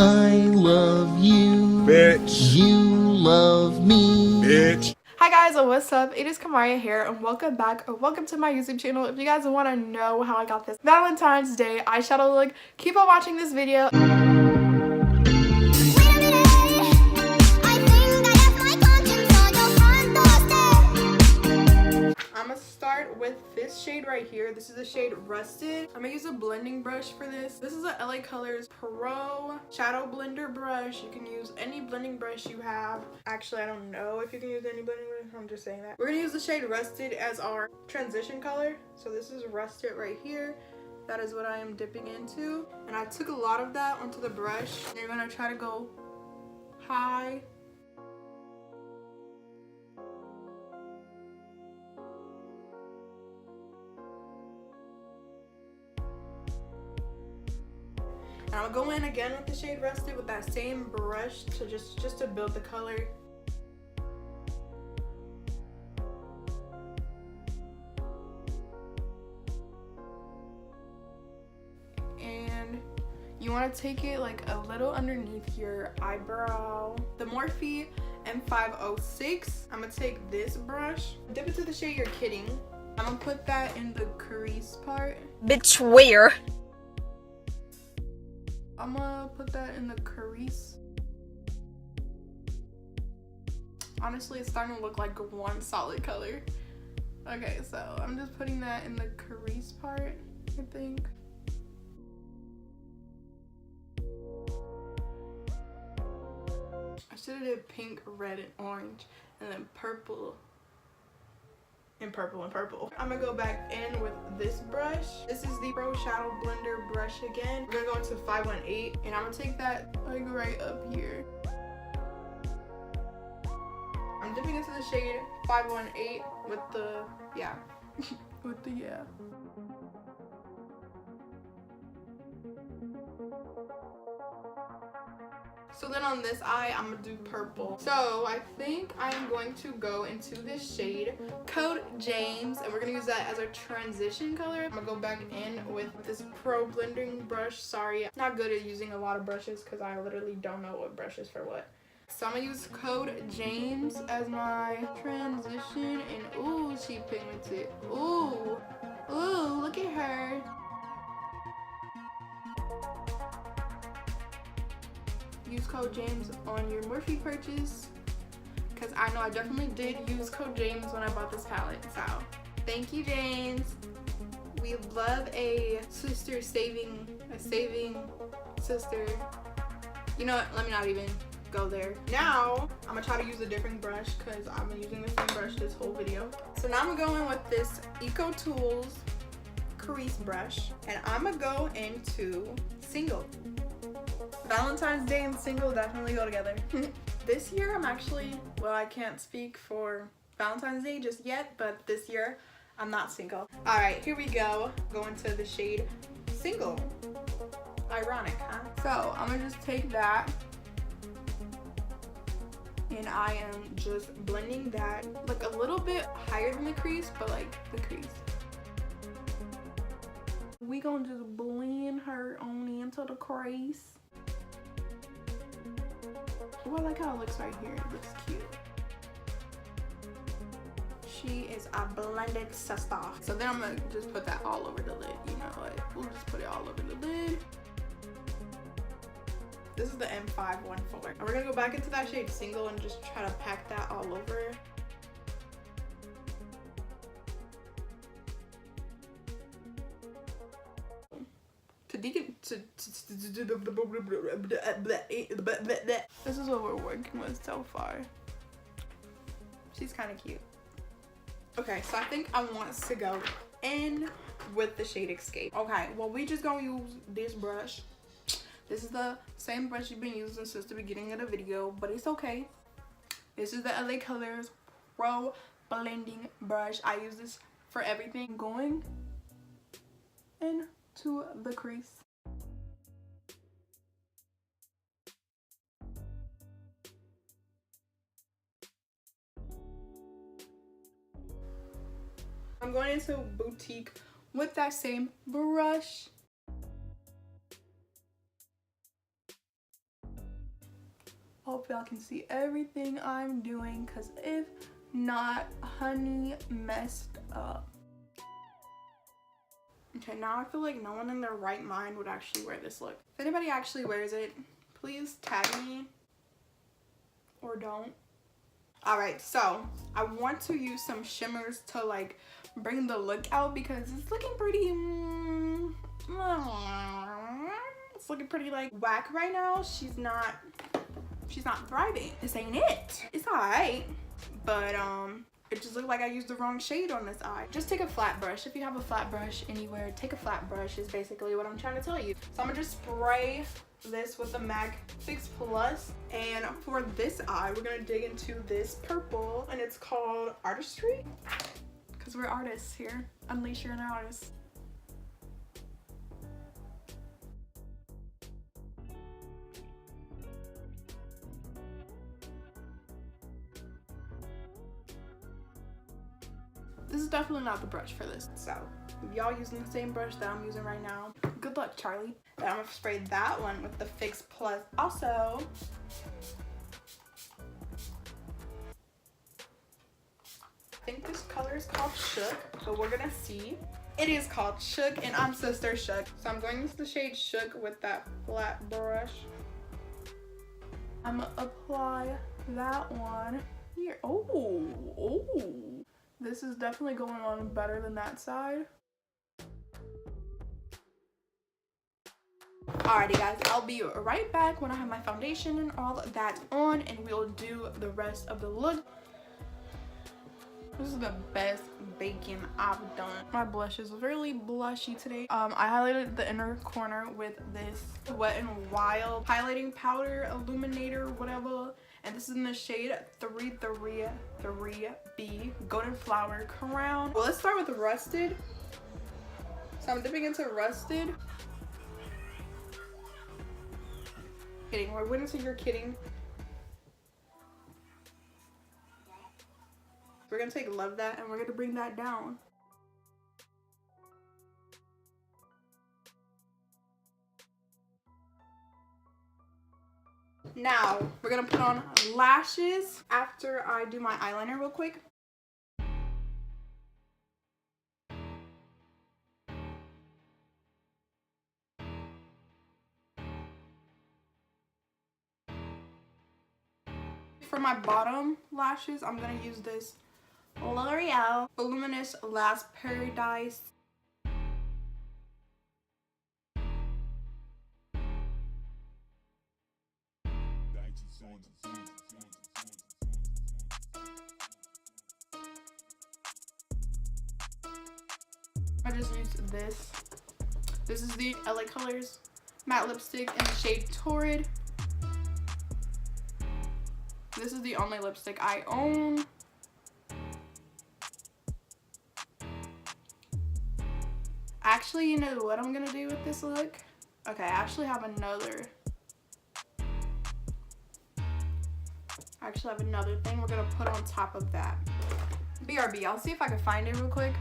I love you. Bitch. You love me. Bitch. Hi guys, what's up? It is Kamaria here and welcome back or welcome to my YouTube channel. If you guys want to know how I got this Valentine's Day eyeshadow look, keep on watching this video. I'm gonna start with this shade right here. This is the shade Rusted. I'm gonna use a blending brush for this. This is a LA Colors Pro Shadow Blender brush. You can use any blending brush you have. Actually, I don't know if you can use any blending brush. I'm just saying that. We're gonna use the shade Rusted as our transition color. So this is Rusted right here. That is what I am dipping into. And I took a lot of that onto the brush. And you're gonna try to go high. And I'll go in again with the shade Rusted with that same brush to just to build the color. And you want to take it like a little underneath your eyebrow. The Morphe M506. I'm gonna take this brush, dip it to the shade You're Kidding. I'm gonna put that in the crease part. Bitch, where? I'm gonna put that in the crease. Honestly, it's starting to look like one solid color. Okay, so I'm just putting that in the crease part, I think. I should have did pink, red, and orange, and then purple. And purple and purple. I'm gonna go back in with this brush. This is the Pro Shadow Blender brush again. We're gonna go into 518 and I'm gonna take that like right up here. I'm dipping into the shade 518 with the, yeah. with the, yeah. So then on this eye, I'm gonna do purple. So I think I'm going to go into this shade, Code James, and we're gonna use that as our transition color. I'm gonna go back in with this Pro blending brush. Sorry, I'm not good at using a lot of brushes because I literally don't know what brush is for what. So I'm gonna use Code James as my transition, and ooh, she pigmented. Ooh, ooh, look at her. Use Code James on your Morphe purchase, because I know I definitely did use Code James when I bought this palette. So thank you, James. We love a sister saving sister. You know what, let me not even go there. Now I'm gonna try to use a different brush because I've been using the same brush this whole video. So now I'm gonna go in with this Eco Tools crease brush, and I'm gonna go into Single. Valentine's Day and Single definitely go together. This year I'm actually, well, I can't speak for Valentine's Day just yet, but this year I'm not single. All right, here we go. Go into the shade Single. Ironic, huh? So I'm gonna just take that and I am just blending that like a little bit higher than the crease, but like the crease. We gonna just blend her on into the crease. Oh, I like how it looks right here. It looks cute. She is a blended sister. So then I'm gonna just put that all over the lid. You know what? We'll just put it all over the lid. This is the M514. And we're gonna go back into that shade Single and just try to pack that all over. This is what we're working with so far. She's kind of cute. Okay, so I think I want us to go in with the shade Escape. Okay, well, we just gonna use this brush. This is the same brush you've been using since the beginning of the video, but it's okay. This is the LA Colors Pro Blending Brush. I use this for everything. Going into the crease. I'm going into Boutique with that same brush. Hope y'all can see everything I'm doing, because if not, honey messed up. Okay, now I feel like no one in their right mind would actually wear this look. If anybody actually wears it, please tag me or don't. Alright, so I want to use some shimmers to like bring the look out, because it's looking pretty it's looking pretty like whack right now. She's not thriving. This ain't it. It's alright, but it just looked like I used the wrong shade on this eye. Just take a flat brush. If you have a flat brush anywhere, take a flat brush is basically what I'm trying to tell you. So I'm gonna just spray this with the MAC Fix Plus, and for this eye we're gonna dig into this purple, and it's called Artistry, because we're artists here. Unleash your inner artist. This is definitely not the brush for this, so if y'all using the same brush that I'm using right now, good luck, Charlie. Then I'm gonna spray that one with the Fix Plus also. I think this color is called Shook, so we're gonna see. It is called Shook, and I'm Sister Shook. So I'm going into the shade Shook with that flat brush. I'm gonna apply that one here. Oh. This is definitely going on better than that side. Alrighty guys, I'll be right back when I have my foundation and all that on, and we'll do the rest of the look. This is the best baking I've done. My blush is really blushy today. I highlighted the inner corner with this Wet n Wild highlighting powder, illuminator, whatever. And this is in the shade 333B Golden Flower Crown. Well, let's start with Rusted. So I'm dipping into Rusted. Kidding, we're waiting until you're kidding. We're gonna take Love That and we're gonna bring that down. Now, we're gonna put on lashes after I do my eyeliner real quick. For my bottom lashes, I'm gonna use this L'Oreal Voluminous Lash Paradise. I just used this. This is the LA Colors matte lipstick in the shade Torrid. This is the only lipstick I own. Actually, you know what I'm gonna do with this look? Okay, I actually have another. Thing we're gonna put on top of that. BRB, I'll see if I can find it real quick.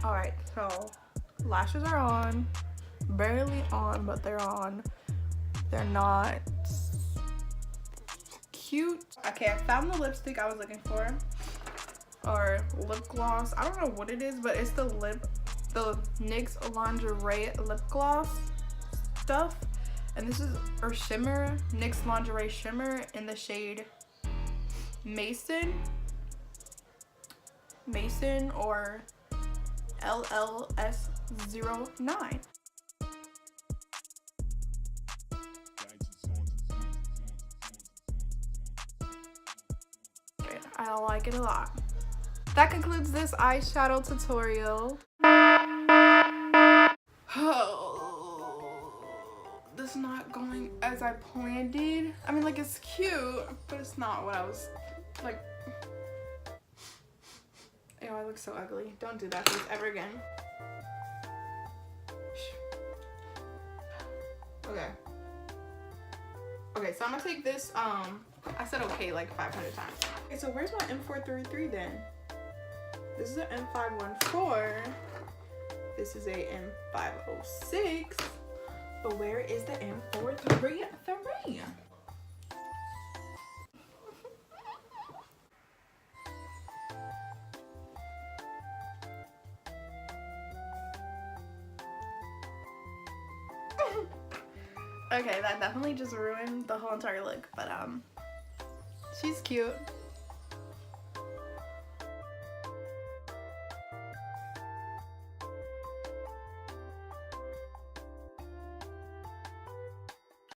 Alright, so lashes are on. Barely on, but they're on. They're not cute. Okay, I found the lipstick I was looking for. Or lip gloss. I don't know what it is, but it's the NYX Lingerie lip gloss stuff. And this is our shimmer, NYX Lingerie Shimmer in the shade Mason or LLS09. I like it a lot. That concludes this eyeshadow tutorial. This is not going as I planned it. I mean, like, it's cute, but it's not what I was like. Ew, I look so ugly. Don't do that please ever again. Okay, so I'm gonna take this, I said okay like 500 times. Okay, so where's my M433 then? This is an M514. This is a M506. But where is the M433? Okay, that definitely just ruined the whole entire look, but she's cute.